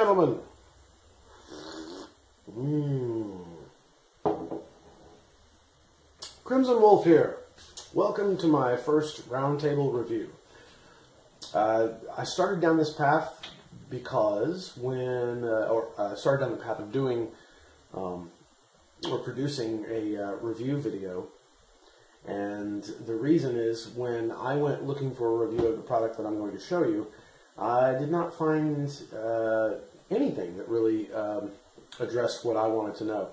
gentlemen. Crimsonwolf here. Welcome to my first roundtable review. I started down this path because started down the path of doing or producing a review video. And the reason is when I went looking for a review of the product that I'm going to show you, I did not find anything that really addressed what I wanted to know.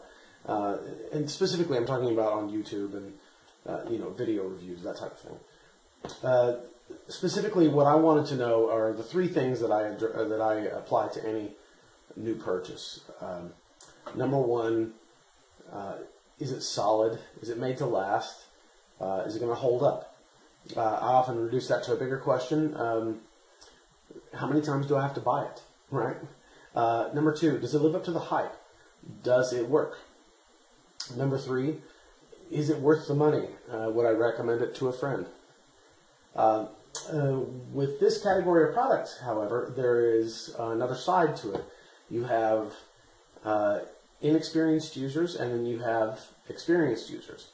And specifically, I'm talking about on YouTube and video reviews, that type of thing. Specifically, what I wanted to know are the three things that I apply to any new purchase. Number one, is it solid? Is it made to last? Is it going to hold up? I often reduce that to a bigger question. How many times do I have to buy it? Right? Number two, does it live up to the hype? Does it work? Number three, is it worth the money? Would I recommend it to a friend? With this category of products, however, there is another side to it. You have inexperienced users, and then you have experienced users.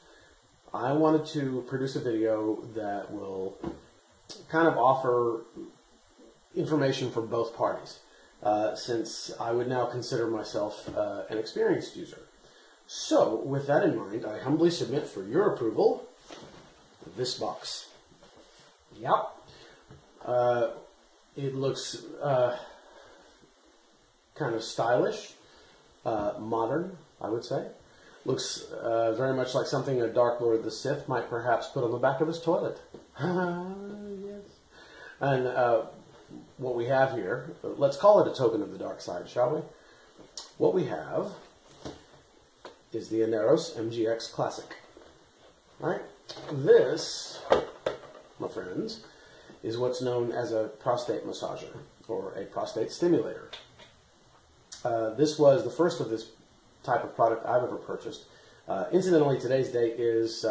I wanted to produce a video that will kind of offer information for both parties, since I would now consider myself an experienced user. So, with that in mind, I humbly submit for your approval this box. Yep. It looks kind of stylish, modern, I would say. Looks very much like something a Dark Lord of the Sith might perhaps put on the back of his toilet. Yes. And what we have here, let's call it a token of the dark side, shall we? What we have is the Aner MGX Classic. All right? This, my friends, is what's known as a prostate massager, or a prostate stimulator. This was the first of this type of product I've ever purchased. Incidentally, today's date is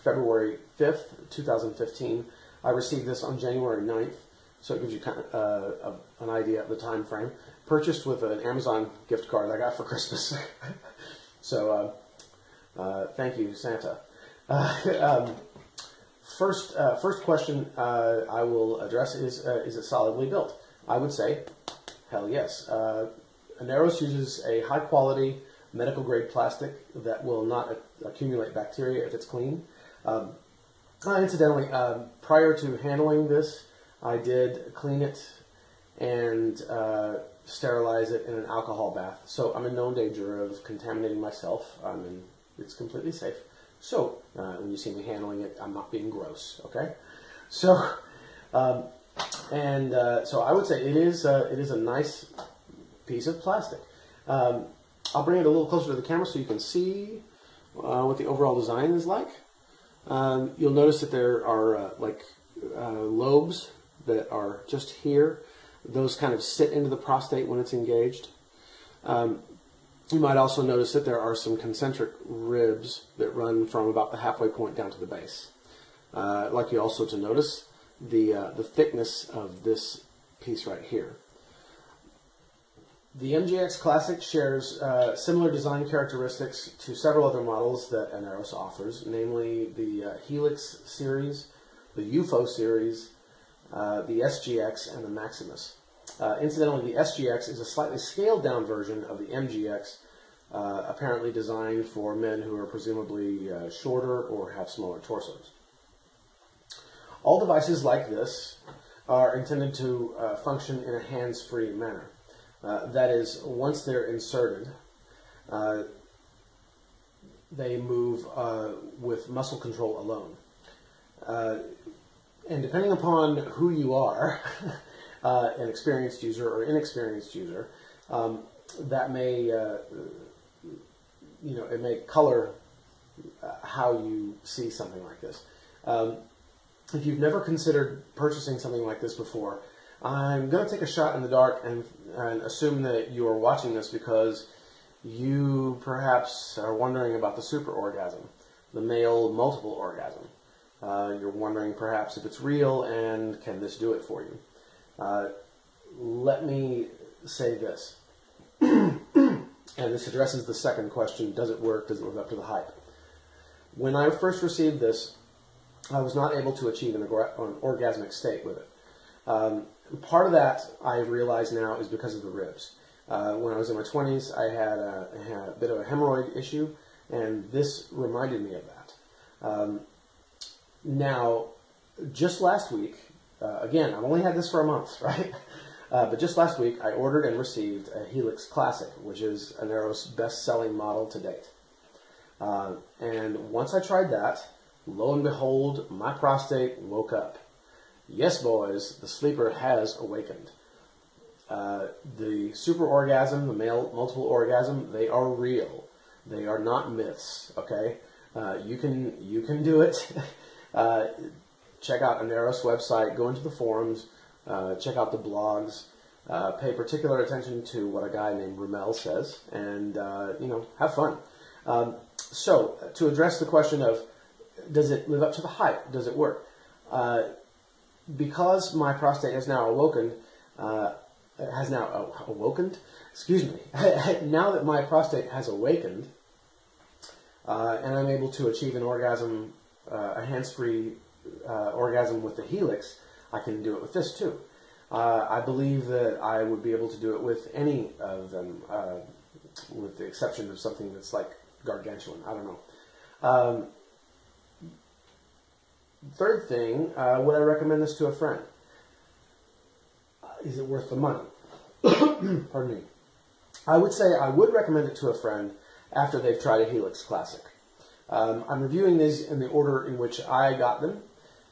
February 5th, 2015. I received this on January 9th, so it gives you kind of an idea of the time frame. Purchased with an Amazon gift card I got for Christmas. So, thank you, Santa. First question I will address is it solidly built? I would say, hell yes. Aner uses a high-quality medical-grade plastic that will not accumulate bacteria if it's clean. Incidentally, prior to handling this, I did clean it and sterilize it in an alcohol bath. So I'm in no danger of contaminating myself. It's completely safe. So when you see me handling it, I'm not being gross. Okay. So so I would say it is a nice piece of plastic. I'll bring it a little closer to the camera so you can see what the overall design is like. You'll notice that there are lobes that are just here. Those kind of sit into the prostate when it's engaged. You might also notice that there are some concentric ribs that run from about the halfway point down to the base. I'd like you also to notice the thickness of this piece right here. The MGX Classic shares similar design characteristics to several other models that Aner offers, namely the Helix series, the UFO series, the SGX, and the Maximus. Incidentally, the SGX is a slightly scaled-down version of the MGX, apparently designed for men who are presumably shorter or have smaller torsos. All devices like this are intended to function in a hands-free manner. That is, once they're inserted, they move with muscle control alone. And depending upon who you are, an experienced user or inexperienced user, that may, it may color how you see something like this. If you've never considered purchasing something like this before, I'm going to take a shot in the dark and assume that you are watching this because you perhaps are wondering about the super orgasm, the male multiple orgasm. You're wondering perhaps if it's real and can this do it for you. Let me say this. And this addresses the second question, does it work? Does it live up to the hype? When I first received this, I was not able to achieve an orgasmic state with it. Part of that, I realize now, is because of the ribs. When I was in my 20s, I had a bit of a hemorrhoid issue, and this reminded me of that. Now, just last week, again, I've only had this for a month, right? But just last week, I ordered and received a Helix Classic, which is Aner's best-selling model to date. And once I tried that, lo and behold, my prostate woke up. Yes, boys, the sleeper has awakened. The super orgasm, the male multiple orgasm, they are real. They are not myths, okay? You can do it. Check out Aner's website, go into the forums, check out the blogs, pay particular attention to what a guy named Ramel says, and, have fun. So, to address the question of, does it live up to the hype? Does it work? Because my prostate has now awoken, excuse me, now that my prostate has awakened, and I'm able to achieve an orgasm, a hands-free orgasm with the Helix, I can do it with this too. I believe that I would be able to do it with any of them, with the exception of something that's like gargantuan. I don't know. Third thing, would I recommend this to a friend? Is it worth the money? Pardon me. I would say I would recommend it to a friend after they've tried a Helix Classic. I'm reviewing these in the order in which I got them,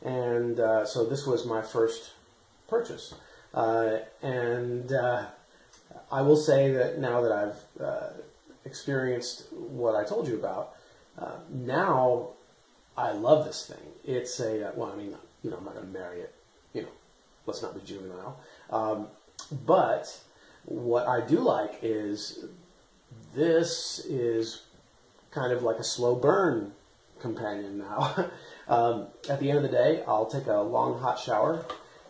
and so this was my first purchase. I will say that now that I've experienced what I told you about, now I love this thing. It's a, well, I mean, I'm not going to marry it, let's not be juvenile. But what I do like is this is kind of like a slow burn companion now. At the end of the day, I'll take a long hot shower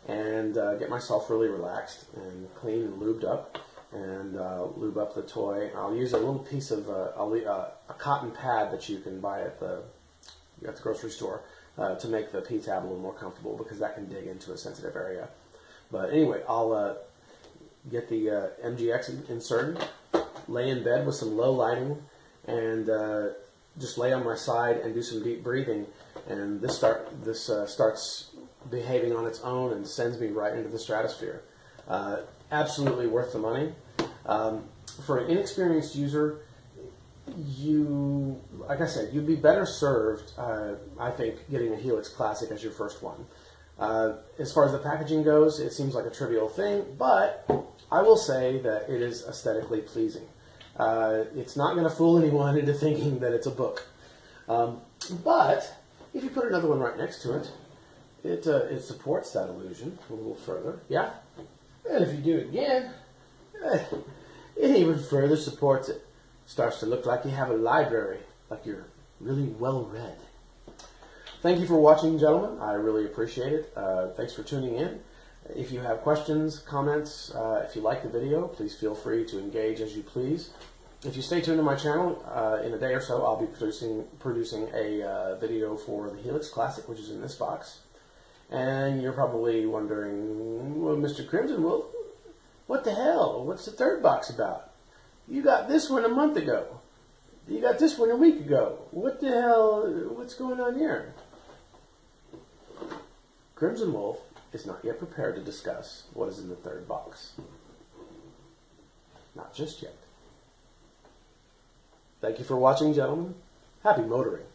and get myself really relaxed and clean and lubed up, and lube up the toy. I'll use a little piece of a cotton pad that you can buy at the grocery store to make the P-tab a little more comfortable, because that can dig into a sensitive area. But anyway, I'll get the MGX inserted, lay in bed with some low lighting, and just lay on my side and do some deep breathing, and this starts behaving on its own and sends me right into the stratosphere. Absolutely worth the money. For an inexperienced user, like I said, you'd be better served, I think, getting a Helix Classic as your first one. As far as the packaging goes, it seems like a trivial thing, but I will say that it is aesthetically pleasing. It's not going to fool anyone into thinking that it's a book. But if you put another one right next to it, it supports that illusion a little further. Yeah? And if you do it again, it even further supports it. Starts to look like you have a library, like you're really well read. Thank you for watching, gentlemen. I really appreciate it. Thanks for tuning in. If you have questions, comments, if you like the video, please feel free to engage as you please. If you stay tuned to my channel, in a day or so, I'll be producing a video for the Helix Classic, which is in this box. And you're probably wondering, well, Mr. Crimsonwolf, what the hell? What's the third box about? You got this one a month ago. You got this one a week ago. What the hell? What's going on here? Crimsonwolf is not yet prepared to discuss what is in the third box. Not just yet. Thank you for watching, gentlemen. Happy motoring.